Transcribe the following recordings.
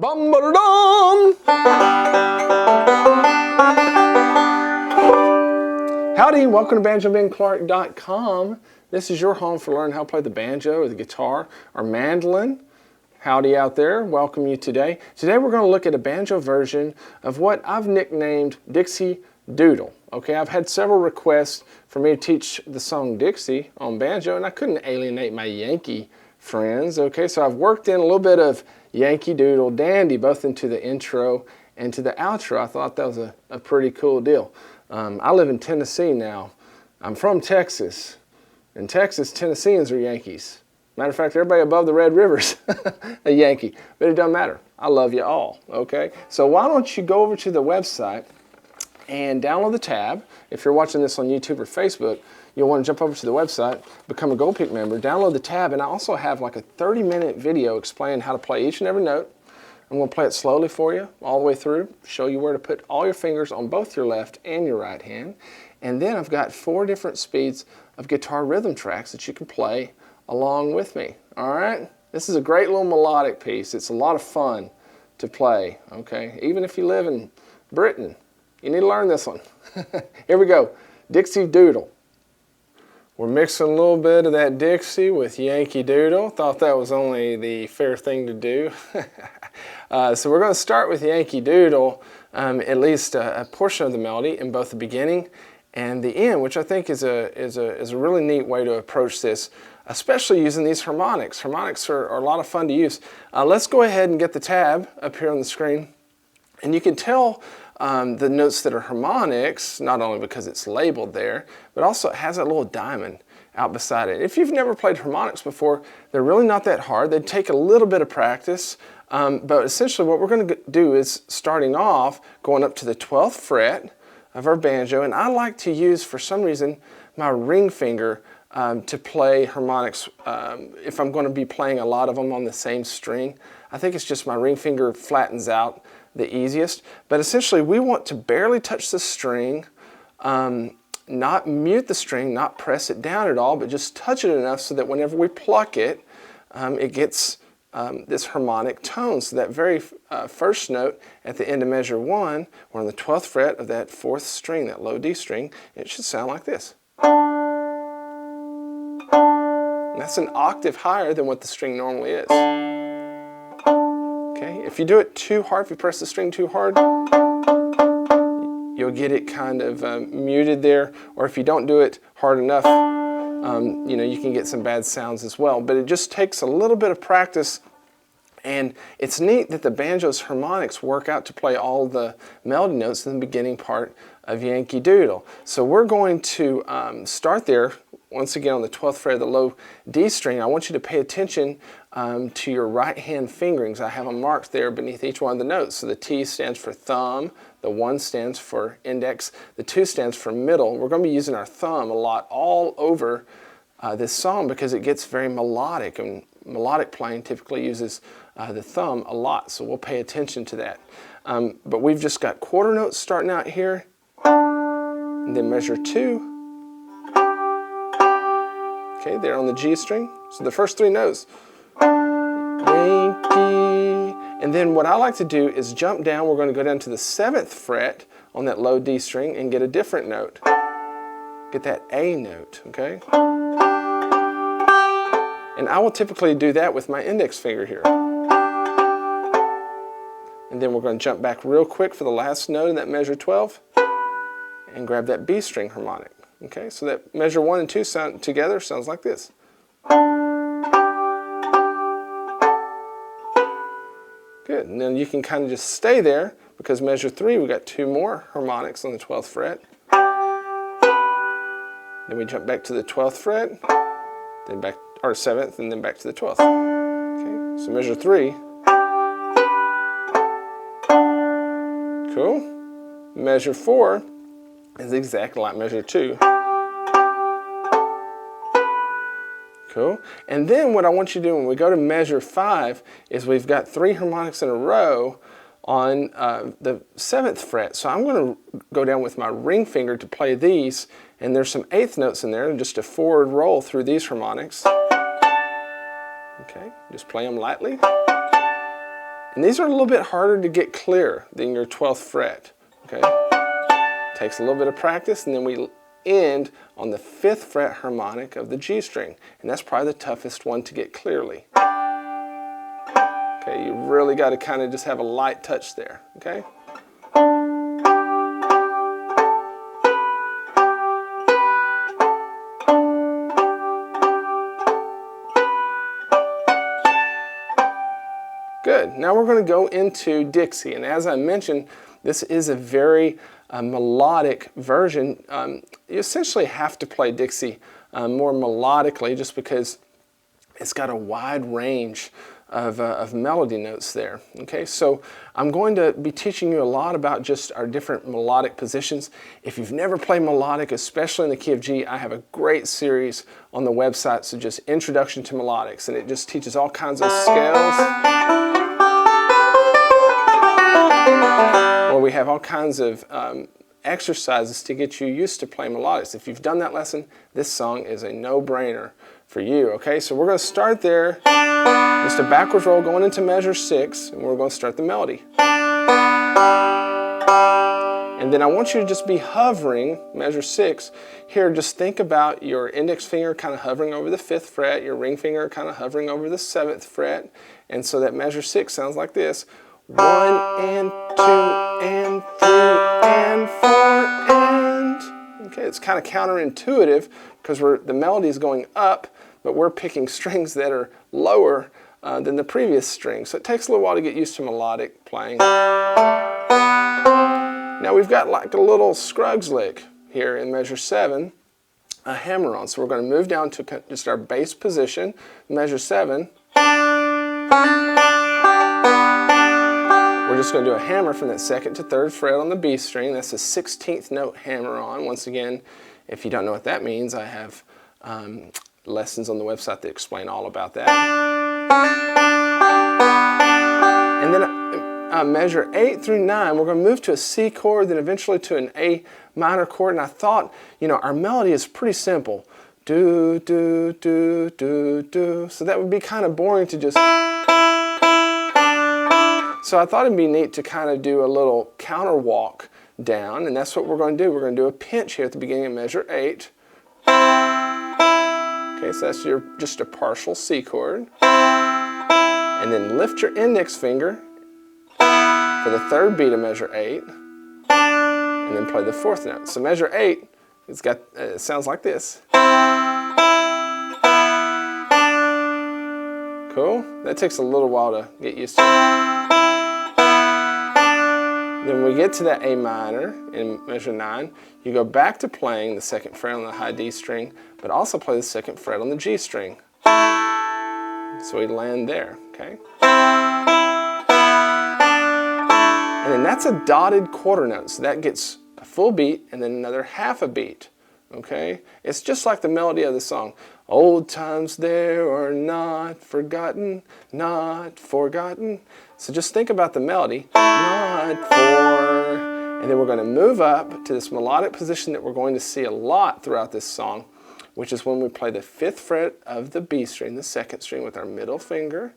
Bum-ba-da-dum! Howdy, welcome to BanjoBenClark.com. This is your home for learning how to play the banjo or the guitar or mandolin. Howdy out there, welcome you today. Today we're going to look at a banjo version of what I've nicknamed Dixie Doodle. Okay, I've had several requests for me to teach the song Dixie on banjo, and I couldn't alienate my Yankee friends. Okay, so I've worked in a little bit of Yankee Doodle Dandy both into the intro and to the outro. I thought that was a pretty cool deal. I live in Tennessee now. I'm from Texas. In Texas, Tennesseans are Yankees. Matter of fact, everybody above the Red River's a Yankee, but it doesn't matter. I love you all, okay? So why don't you go over to the website and download the tab. If you're watching this on YouTube or Facebook, you'll want to jump over to the website, become a Gold Peak member, download the tab, and I also have like a 30-minute video explaining how to play each and every note. I'm going to play it slowly for you all the way through, show you where to put all your fingers on both your left and your right hand. And then I've got 4 different speeds of guitar rhythm tracks that you can play along with me. All right? This is a great little melodic piece. It's a lot of fun to play, okay? Even if you live in Britain, you need to learn this one. Here we go. Dixie Doodle. We're mixing a little bit of that Dixie with Yankee Doodle. Thought that was only the fair thing to do. So we're going to start with Yankee Doodle, at least a portion of the melody in both the beginning and the end, which I think is a really neat way to approach this, especially using these harmonics. Harmonics are a lot of fun to use. Let's go ahead and get the tab up here on the screen. And you can tell the notes that are harmonics, not only because it's labeled there, but also it has that little diamond out beside it. If you've never played harmonics before, they're really not that hard. They take a little bit of practice, but essentially what we're going to do is starting off going up to the 12th fret of our banjo, and I like to use, for some reason, my ring finger to play harmonics if I'm going to be playing a lot of them on the same string. I think it's just my ring finger flattens out the easiest, but essentially we want to barely touch the string, not mute the string, not press it down at all, but just touch it enough so that whenever we pluck it, it gets this harmonic tone. So that very first note at the end of measure 1, we're on the 12th fret of that 4th string, that low D string, and it should sound like this. And that's an octave higher than what the string normally is. Okay, if you do it too hard, if you press the string too hard, you'll get it kind of muted there, or if you don't do it hard enough, you know, you can get some bad sounds as well. But it just takes a little bit of practice, and it's neat that the banjo's harmonics work out to play all the melody notes in the beginning part of Yankee Doodle. So we're going to start there, once again on the 12th fret of the low D string. I want you to pay attention to your right hand fingerings. I have them marked there beneath each one of the notes. So the T stands for thumb, the 1 stands for index, the 2 stands for middle. We're going to be using our thumb a lot all over this song because it gets very melodic, and melodic playing typically uses the thumb a lot, so we'll pay attention to that. But we've just got quarter notes starting out here, and then measure 2. Okay, there on the G string. So the first 3 notes. Yankee. And then what I like to do is jump down. We're going to go down to the 7th fret on that low D string and get a different note. Get that A note, okay? And I will typically do that with my index finger here. And then we're going to jump back real quick for the last note in that measure 12 and grab that B string harmonic. Okay, so that measure 1 and 2 sound together sounds like this. Good, and then you can kind of just stay there because measure 3, we got 2 more harmonics on the 12th fret. Then we jump back to the 12th fret, then back, or 7th, and then back to the 12th. Okay, so measure 3. Cool. Measure 4 is exactly like measure 2. Cool. And then what I want you to do when we go to measure 5 is we've got 3 harmonics in a row on the 7th fret. So I'm going to go down with my ring finger to play these, and there's some 8th notes in there, and just a forward roll through these harmonics. Okay, just play them lightly. And these are a little bit harder to get clear than your 12th fret. Okay? Takes a little bit of practice, and then we end on the 5th fret harmonic of the G string. And that's probably the toughest one to get clearly. Okay, you really got to kind of just have a light touch there. Okay? Good. Now we're going to go into Dixie, and as I mentioned, this is a very melodic version. You essentially have to play Dixie more melodically just because it's got a wide range of melody notes there. Okay, so I'm going to be teaching you a lot about just our different melodic positions. If you've never played melodic, especially in the key of G, I have a great series on the website, so just Introduction to Melodics, and it just teaches all kinds of scales. Or we have all kinds of exercises to get you used to playing melodics. If you've done that lesson, this song is a no-brainer for you. Okay, so we're going to start there, just a backwards roll going into measure 6, and we're going to start the melody. And then I want you to just be hovering, measure 6. Here, just think about your index finger kind of hovering over the 5th fret, your ring finger kind of hovering over the 7th fret, and so that measure 6 sounds like this. 1 and 2 and 3 and 4 and... Okay, it's kind of counterintuitive because the melody is going up, but we're picking strings that are lower than the previous string. So it takes a little while to get used to melodic playing. Now we've got like a little Scruggs lick here in measure 7, a hammer-on. So we're going to move down to just our bass position, measure 7. We're just going to do a hammer from that 2nd to 3rd fret on the B string. That's a 16th note hammer-on. Once again, if you don't know what that means, I have lessons on the website that explain all about that. And then measure 8 through 9, we're going to move to a C chord, then eventually to an A minor chord. And I thought, you know, our melody is pretty simple. Do, do, do, do, do. So that would be kind of boring to just... So I thought it'd be neat to kind of do a little counter walk down, and that's what we're going to do. We're going to do a pinch here at the beginning of measure 8. Okay, so that's just a partial C chord. And then lift your index finger for the 3rd beat of measure 8, and then play the 4th note. So measure 8, it sounds like this. Cool? That takes a little while to get used to. Then when we get to that A minor in measure 9, you go back to playing the 2nd fret on the high D string, but also play the 2nd fret on the G string. So we land there, okay? And then that's a dotted quarter note, so that gets a full beat and then another half a beat, okay? It's just like the melody of the song. Old times there are not forgotten, not forgotten. So just think about the melody, not for, and then we're going to move up to this melodic position that we're going to see a lot throughout this song, which is when we play the 5th fret of the B string, the 2nd string with our middle finger,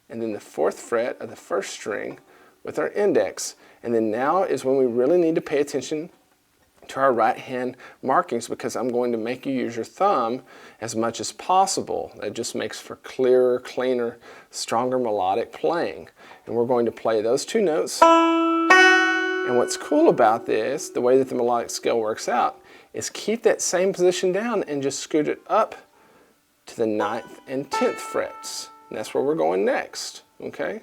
and then the 4th fret of the 1st string with our index. And then now is when we really need to pay attention to our right hand markings, because I'm going to make you use your thumb as much as possible. That just makes for clearer, cleaner, stronger melodic playing. And we're going to play those 2 notes. And what's cool about this, the way that the melodic scale works out, is keep that same position down and just scoot it up to the 9th and 10th frets. And that's where we're going next, okay?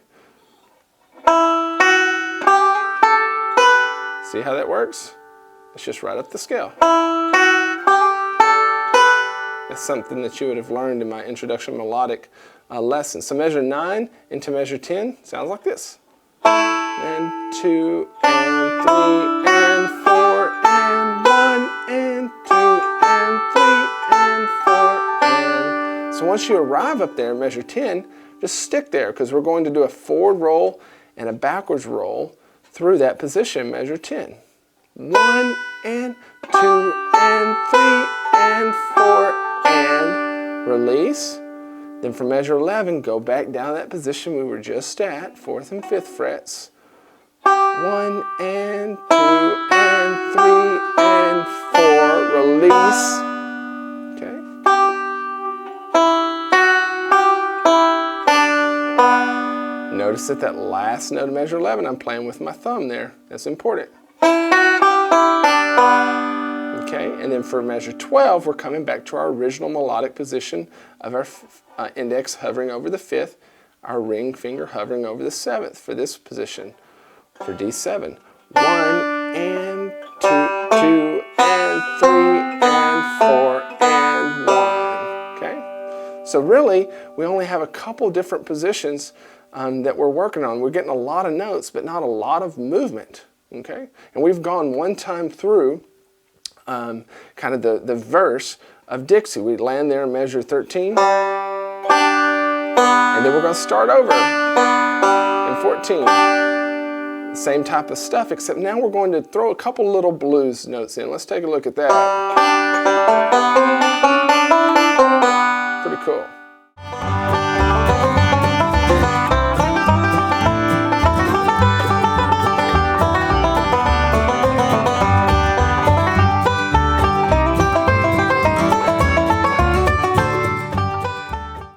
See how that works? It's just right up the scale. That's something that you would have learned in my Introduction Melodic lesson. So measure 9 into measure 10 sounds like this. And 2 and 3 and 4 and 1 and 2 and 3 and 4 and... So once you arrive up there in measure 10, just stick there, because we're going to do a forward roll and a backwards roll through that position, measure 10. 1 and 2 and 3 and 4 and release. Then for measure 11, go back down to that position we were just at, 4th and 5th frets. 1 and 2 and 3 and 4, release. Okay. Notice that last note of measure 11, I'm playing with my thumb there. That's important. Okay, and then for measure 12, we're coming back to our original melodic position of our index hovering over the 5th, our ring finger hovering over the 7th for this position. For D7, 1 and 2, 2 and 3 and 4 and 1. Okay, so really we only have a couple different positions that we're working on. We're getting a lot of notes, but not a lot of movement. Okay, and we've gone one time through kind of the verse of Dixie. We land there in measure 13, and then we're going to start over in 14. Same type of stuff, except now we're going to throw a couple little blues notes in. Let's take a look at that. Pretty cool.